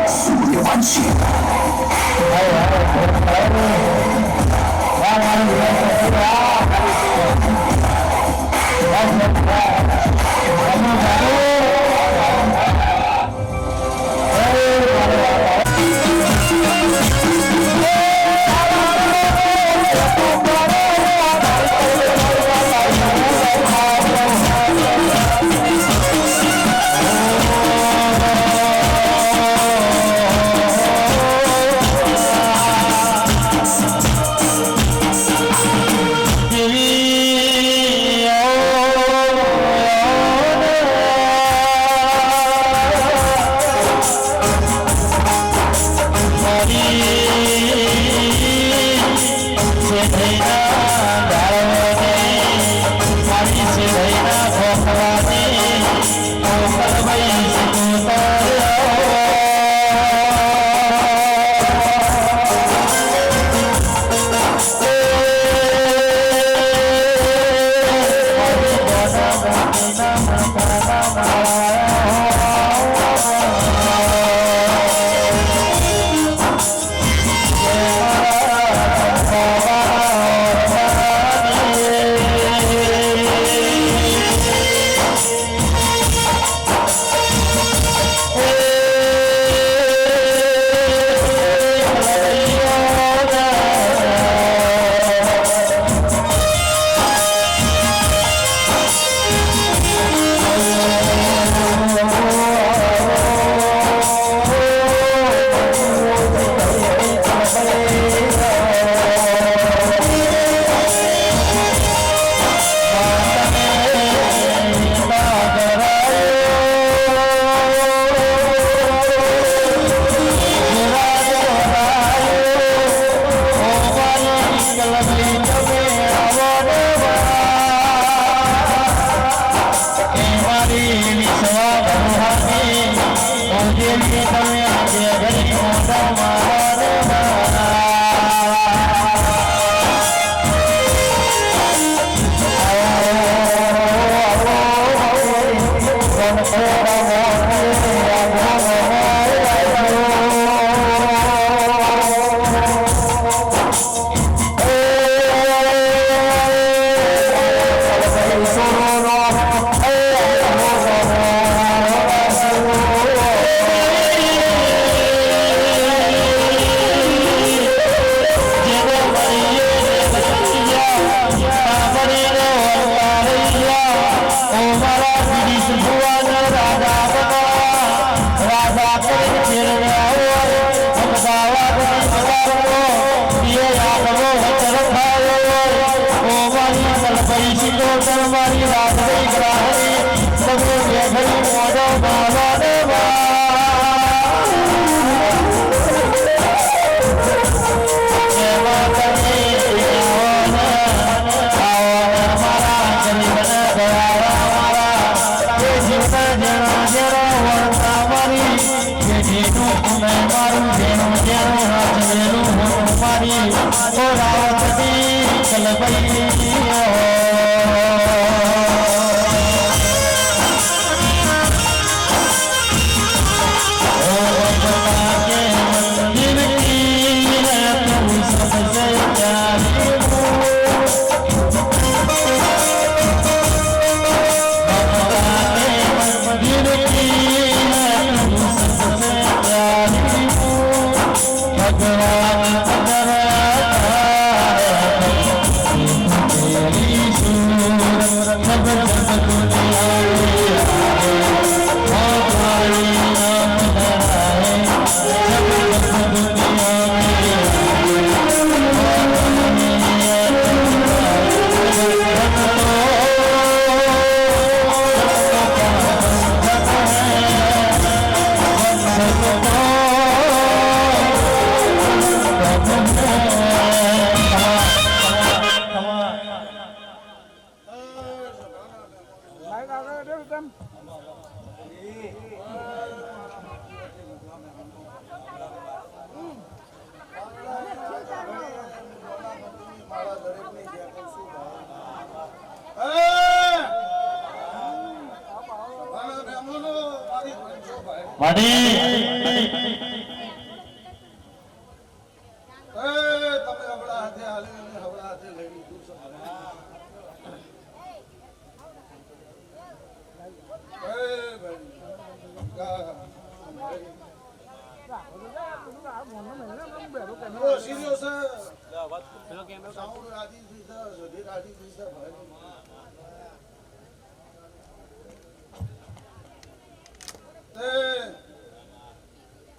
सूर्यवंशी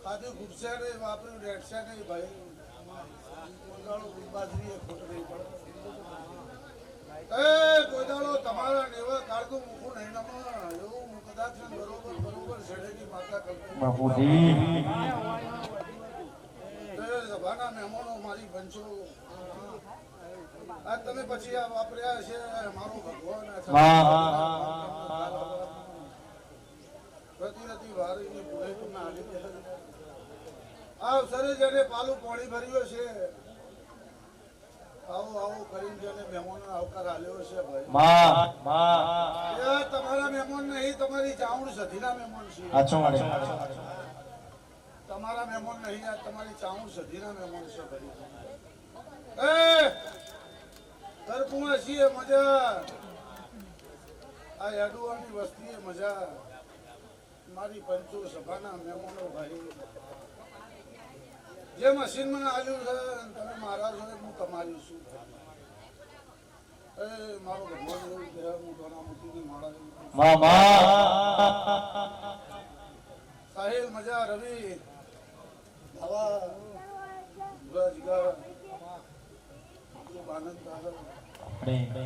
ખાધું ઘૂટશે નહીં, વાપર્યું રેડશે નહીં ભાઈ. બાજરી ખોટ નહીં પડે. કોઈ દાડો તમારા નેવા કાળનું મૂકું નહીં નમા એવું હું કદાચ બરોબર શેઠેની માતા કરતો સભાના મહેમાનો મારી પંચો આજ તમે પછી આ વાપર્યા છે મારો ભગવાન પ્રતિરતી વારીની ભૂલે તમને આલી આ સરે જેને પાલું પાણી ભર્યું છે આવો આવો કરીને જેને મહેમાનો આવકાર આલ્યો છે ભાઈ તમારા મહેમાન નહીં, તમારી ચાઉડ સધીના મહેમાન છે. તમારા મહેમાન નહીં, આ તમારી ચાઉડ સધીના મહેમાન છે ભાઈ. તરફુમાં છીએ મજા, આ યાદુવાની વસ્તીએ મજા. મારી પંચો સભાના મહેમાનો ભાઈ જે મશીન મને આલ્યું છે તમે મારા છો હું તમારી છું. મારો ભગવાન એવું કહે હું દોનામતીની માળા સાહિલ મજા રવિ હવા જીગા ખૂબ આનંદ આવે. આનંદ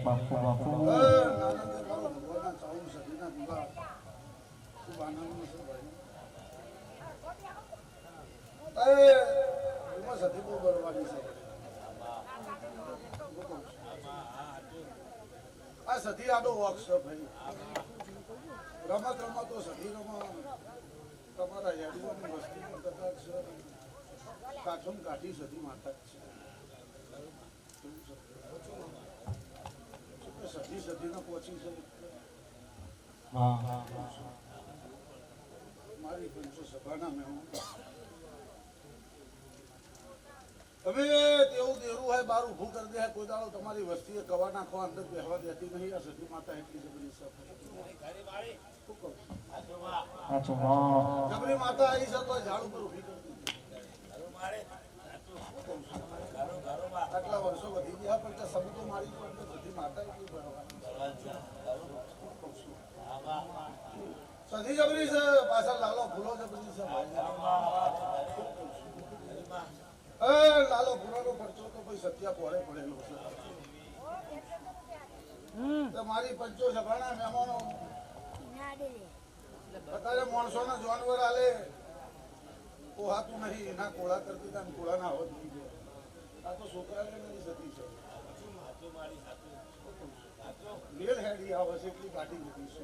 મારો ભગવાનના ચાઉ સદીના દીવા ખૂબ આનંદ છે ભાઈ. સતી બહુ બરવાની છે આ સતી આડો વોક છે ભાઈ. રમત રમતો સતી રમત તમારા યાદીઓની વસ્તીમાં કદાચ કાઠમ કાઠી સતી માતા જ છે. સતી સતીને પહોંચી છે મારી પંચો સભાના મહેમાન. તમે તેવું દેરું હોય બાર ઉભું કરી દે કોઈ દાડો તમારી વસ્તીએ કવા નાખવા અંદર બેહવા દેતી નહીં. આ સતી માતા એટલી જબરી જબરી માતા આવી છે તો ઝાડ ઉપર ઉભી કરતી. આટલા વર્ષો વધી ગયા પણ સબૂતો મારી સતી માતા એટલી સતી જબરી છે. પાછળ લાલો ફૂલો જબરી છે. લાલો પુરાનો પરચો તો કોઈ સત્યા પોરે પડેલો છે. મારી પંચો સભાના મહેમાનો અત્યારે માણસો ના જાનવર આલે કોહાતું નહીં એના કોળા કરતી હતા કોળા ના હોત નહીં ગયા. આ તો છોકરાને નહીં સતી છે. રેલ હેડી આવે છે એટલી ગાડી મૂકી છે.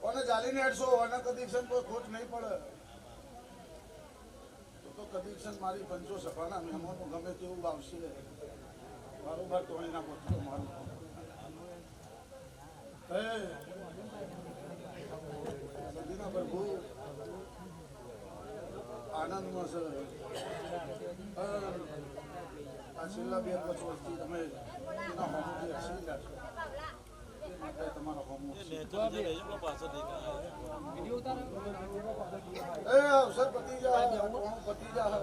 કોને ચાલીને 800 અને કદીક્ષણ કોઈ ખોટ નહીં પડે તો કદીક્ષણ મારી પંચો સભાના મહેમાનો ગમે તેવું આવશે બારોબાર તોડી નાખો તો મારું સદીના પ્રભુ આનંદમાં છે. આ છેલ્લા 2-5 વર્ષથી તમે એના હોમથી હસી રહ્યા છો. તમારા હોમ અવસર પતી જાય પતી જાય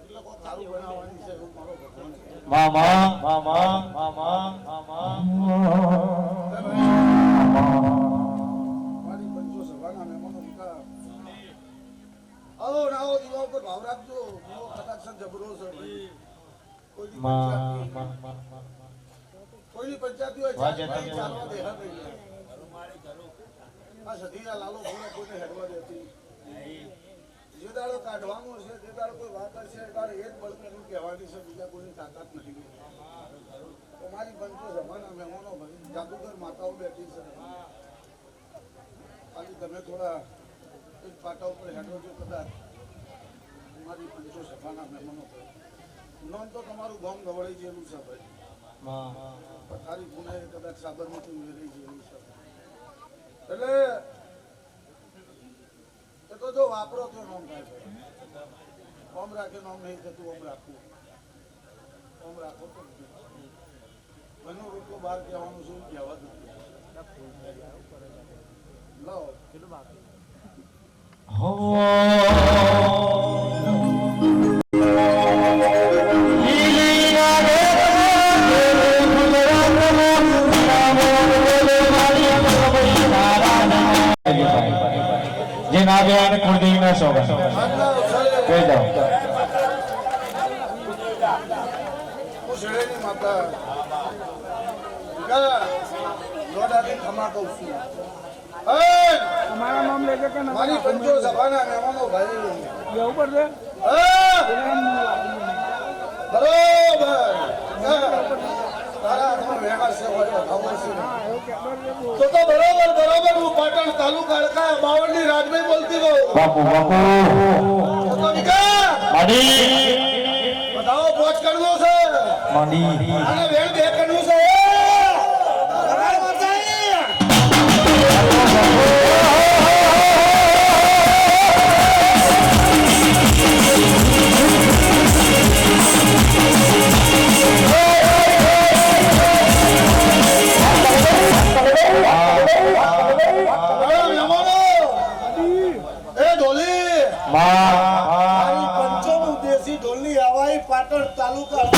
એટલે કોઈ સારું બનાવવાની છે એવું મારો મારી પંચો સભાના મહેમાનો હતા. આવો નાવો દીવા ઉપર ભાવ રાખજો. કદાચ જબરો છે કોઈની પંચાયતી હોય ચાલવા દે. આ સધીના લાલો ભૂલે કોઈને હેડવા દેતી. જે દાડો કાઢવાનો છે જે દાડો કોઈ વાત હશે તારે એ જ બળકનું કહેવાની છે. બીજા કોઈની તાકાત નથી. તો મારી પંચો સભાના મહેમાનો જાદુગર માતાઓ બેઠી છે. ખાલી તમે થોડા એક પાટા ઉપર હેડો છો કદાચ મારી પંચો સભાના મહેમાનો નોંધ તો તમારું ગામ ગવડાઈ જેવું છે ભાઈ. પથારી પુણે કદાચ સાબરમતી ઉમેરી જેવું છે. એટલે એ તો જો વાપરો તો નોમ થાય ઓમ રાખે નોમ નહીં થતું ઓમ રાખવું ઓમ રાખો તો બનો રોટલો બહાર કહેવાનું શું કહેવા જ નથી લો જે ના ગયા અને કુળદેવી ના સોગન કહી દો હું શેડેની માતા દોડાથી ખમા કહું છું તમારા નામ લેજે કે મારી પંચો સભાના મહેમાનો ભાઈ એવું પડશે બરોબર તારા હાથમાં વેણા છે ખબર છે તો બરોબર હું પાટણ તાલુકા અડકા 52 ની રાજભાઈ બોલતી રહું બાપુ બાપુ તો વિકા માડી બતાવો પોચ કરવો છે માડી અને વેણ બે કરવું છે તમાર મતાઈ પાટણ તાલુકા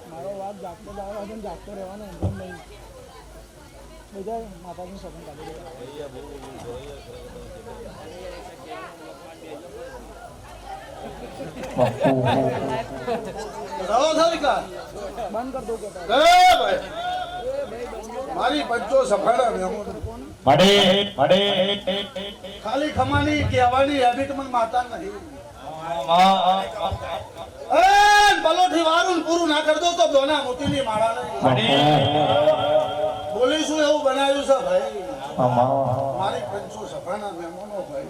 મારો વાત જાગતો દાવા છે જાગતો રહેવાનો એમ નહીં બધા માતાજીનું સપન કાઢી બંધ કર દો કે મારી પંચો સફાળા ખાલી ખમાની કહેવાની હેબિટ મને માતા નહીં પલોઠી વારું પૂરું ના કરી દો તો દોના મોતીની માળા બોલીશું એવું બનાવ્યું છે ભાઈ મારી પંચો સફાના મહેમાનો ભાઈ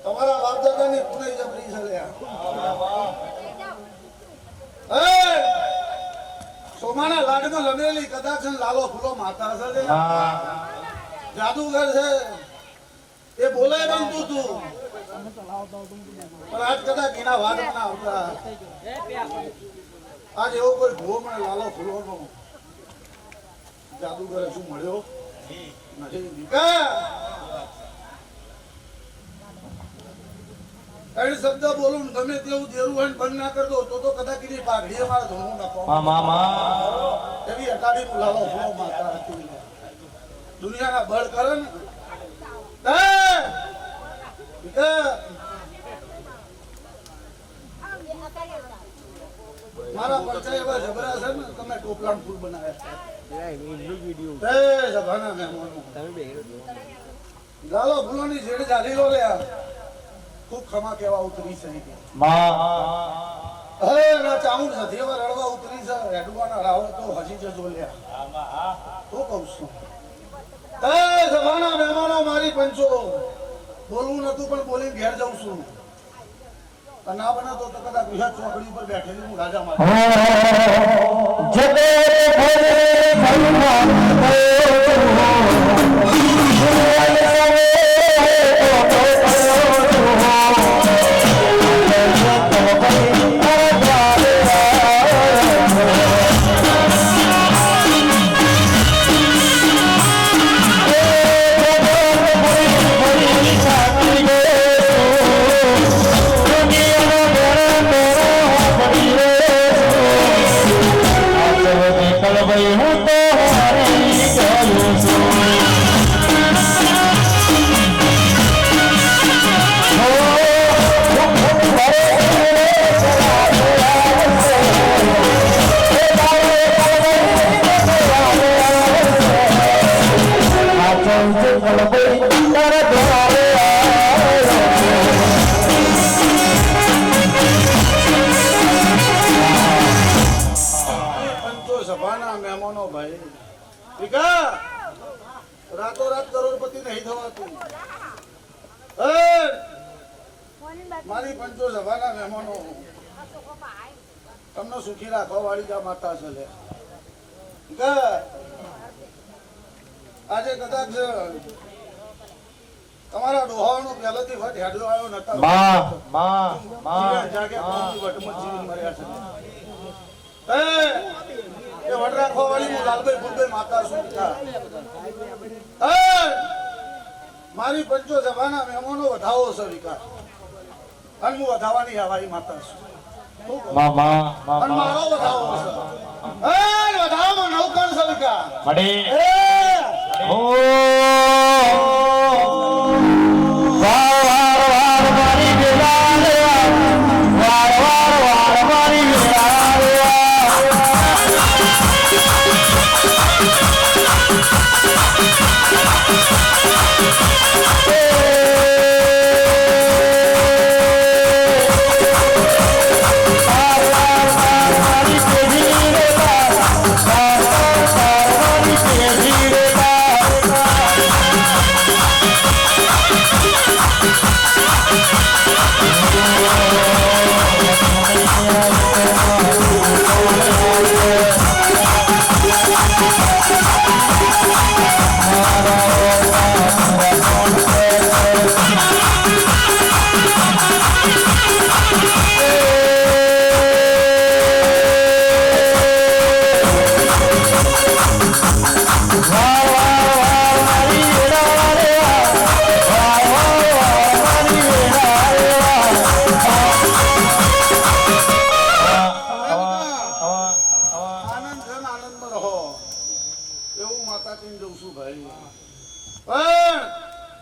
તમારા બાપ દાદાની પૂરી જબરી છે સોમાના લાડમાં લમેલી કદાચ લાલો ફૂલો માતા છે જાદુગર છે એ બોલાય બનતું તું પણ આજ કદાચ એના વાત ના આવતા આજ એવો કોઈ ભૂવો મને લાલો ફૂલો નો જાદુગર શું મળ્યો નથી કઈ શબ્દ બોલું ગમે તેવું દેરું હોય બંધ ના કરતો તો કદાચ એની પાઘડી મારે ધોવું નાખો એવી અટાડી નું લાલો ફૂલો માતા હતી દુનિયાના બળ કરે ને મારા પરચા એવા જબરા છે ને તમે ટોપલા ફૂલ બનાવ્યા લાલો ફૂલોની જેડ જાલી લો લે ખૂબ ખમા કેવા ઉતરી છે હે ના ચામુંડ નથી હવે રડવા ઉતરી છે રેડવાના રાવ તો હજી જજો લ્યા તો કહું છું સભાના મહેમાનો મારી પંચો બોલવું નતું પણ બોલીને ઘેર જઉં છું ના બને તો કદાચ વિહાર ચોકડી પર બેઠેલી હું રાજા માતા Oh ભાઈ ભીખા રાતોરાત કરોડપતિ નહીં થવાતું. મારી પંચો સભાના મહેમાનો તમને સુખી રાખવા વાળી જા માતા છે લે. આજે કદાચ તમારા ડોહાનો પહેલેથી વટ હેડ્યો આવ્યો નતા જાગ્યા વટમાં જીવી મર્યા છે. એ વટ રાખવા વાળી હું લાલભાઈ ફૂલભાઈ માતા છું. મારી પંચો સભાના મહેમાનો વધાવો છે વિકાસ અને હું વધાવાની હવાઈ માતા છું. અને મારો વધાવો છે. વધાવામાં નવકણ છે વિકાસ.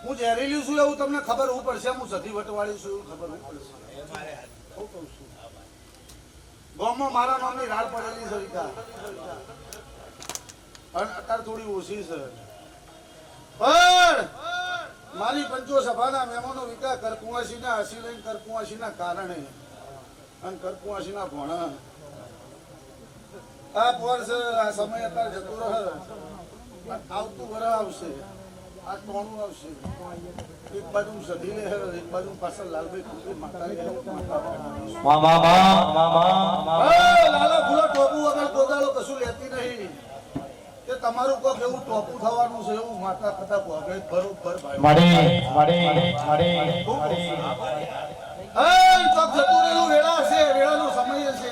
હું ઝેરીલી છું એવું તમને ખબર હું પડશે. હું સધી વટવાળી છું એવું ખબર હું પડશે. ગામમાં મારા નામની રાડ પડેલી છે વિકા અને અત્યારે થોડી ઓછી છે. પણ મારી પંચો સભાના મહેમાનો વિકા કરકુવાસીના હસી લઈને કરકુવાસીના કારણે અને કરકુવાસીના ભોણા આ વર્ષ આ સમય અત્યારે જતો રહે. આવતું વરસ આવશે, આ ટોણું આવશે. એક બાજુ સધી લે એક બાજુ પાછળ લાલભાઈ ફૂલભાઈ માતા લાલો ફૂલો ટોપું વગર કોદાળો કશું લેતી નહીં. કે તમારું કોક એવું ટોપું થવાનું છે એવું માતા કદાચ વગર બરોબર ચોક જતું રહેલું વેળા છે, વેળાનો સમય છે.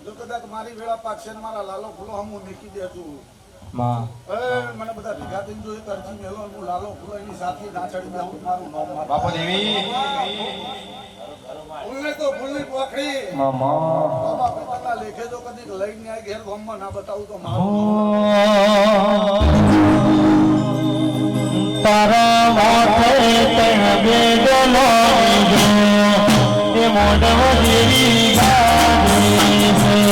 જો કદાચ મારી વેળા પાકશે ને મારા લાલો ફૂલો હું મૂકી દેતું. મને બધા ભેગા થઈને જો એક અરજી મેલો હું લાલો ફૂલો એની સાથે ના ચડી દઉં મારું નામ બાપુ દેવી ફૂલને તો ફૂલની પોખડી બાબા પિતાના લેખે જો કદી લઈને આ ઘેર ગામમાં ના બતાવું તો મારું તારા માથે તે બેદલો એ મોઢવ દેવી ગાડી છે.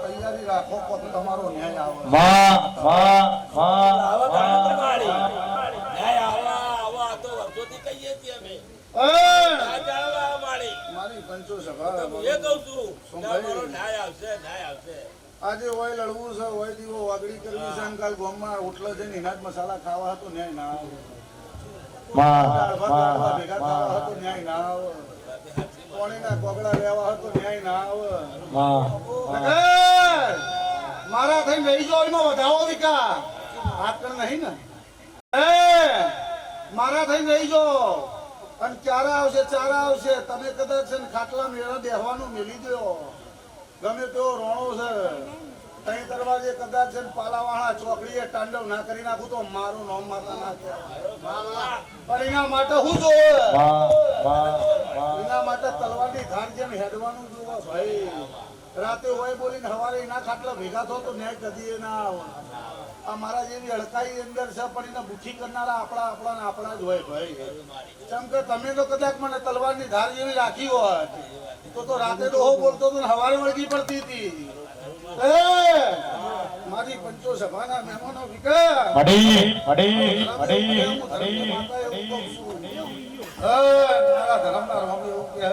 તૈયારી રાખો તમારો ન્યાય આવે. મારી પંચો સભા આજે હોય લડવું છે, હોય દીવો વાગડી કરવી છે. કાલ ગામમાં ઓટલો જઈને ઇનાજ મસાલા ખાવા હતો ન્યાય ના આવે. ભેગા ખાવા હતો ન્યાય ના આવે. પાણીના કોગળા લેવા હતો ન્યાય ના આવે. મારા થઈ રહી જો એમાં વધાવો વિકા આકર નહીં ને. મારા થઈ રહી જો અને ચારા આવશે. તમે કદાચ છે ને ખાટલા મેળા બેહવાનું મેલી દો. ગમે તેવો રોણો છે તઈ દરવાજે કદાચ છે ને પાલાવાળા ચોકડીએ તાંડવ ના કરી નાખું તો મારું નામ માતા ના કહેવાય. પણ એના માટે હું જોવે? એના માટે તલવારની ધાર જેમ હેડવાનું જોવો ભાઈ. રાતે હોય બોલીને સવારે એના ખાટલા ભેગા થો તો ન્યાય કદી ના આવે. આ મારા જેવી હડકાઈ અંદર છે પણ એને બુઠી કરનારા આપણા જ હોય ભાઈ. કેમ કે તમે તો કદાચ મને તલવારની ધાર જેવી રાખી હોત તો રાતે ડોહો બોલતો તો સવારે વળગી પડતી હતી. મારી પંચો સભાના મહેમાનો વિકાસ મારા ધર્મના રામ એવું કહે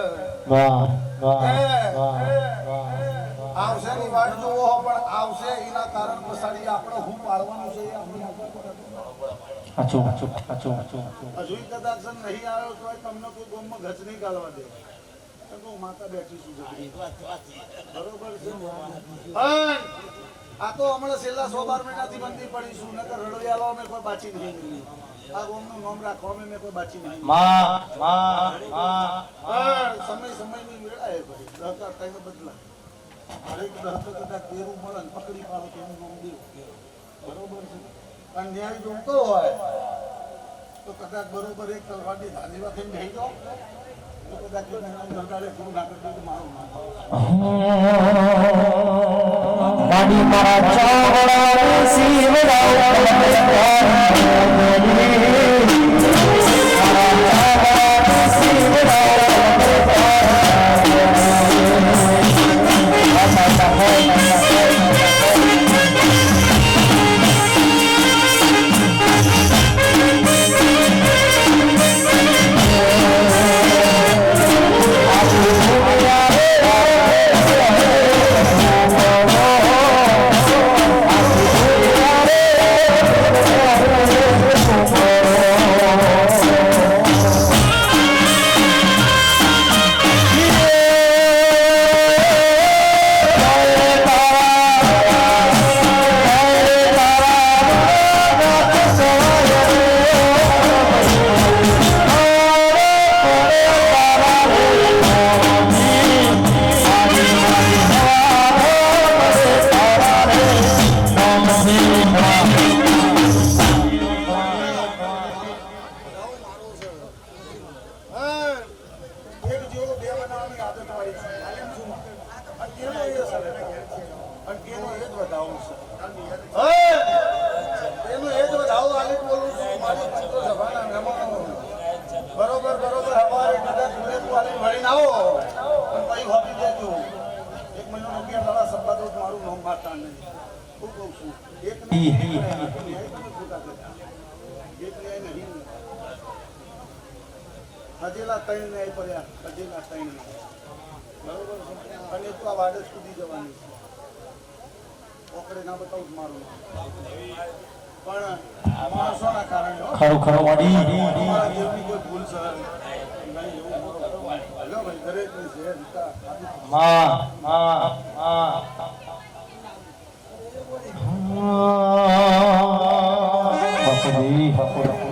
આવશે ની વાત જોવો પણ આવશે એના કારણ પછાડી આપણે હું પાડવાનું છે હજુ કદાચ નહીં આવ્યો તો તમને કોઈ ગોમમાં ગચ નહીં ગાળવા દે. માતા બેઠી છું બરોબર છે. આ તો હમણાં છેલ્લા 10-12 મહિનાથી બંધી પડીશું નકર રડોયાલો અમે કોઈ બાચી નહીં. આ ગોમનું નામ રાખવા અમે કોઈ બાચી નહીં. સમયની મેળાએ ભાઈ દહકા ટાઈમે બદલા હરેક દહકો કદાચ તેરું મળે ને પકડી પાડો તો એનું નામ દેવું બરોબર છે. પણ ન્યાય જોતો હોય તો કદાચ બરોબર એક તલવારની ધારીવા થઈને બેસી જાઓ તો કદાચ સરકારે પૂરું ના કરતું તો મારું નામ બરોબર હવારે કદાચ વાળી વળીને આવો પણ કઈ હોપી દેજો. 1 મહિનો 11 દાડા સંપાદક મારું નામ મારતા નહીં. હું કહું છું એક નહીં હજેલા 3 ન્યાય પડ્યા હજેલા 3 બરોબર છે. અને તો આ વાડ જ કૂદી જવાની છે. ઓકડે ના બતાવું મારું પણ માણસોના કારણે ખરું વાડી અમારા દેવની કોઈ ભૂલ છે નહીં. એવું ભાઈ દરેકની છે બાપુ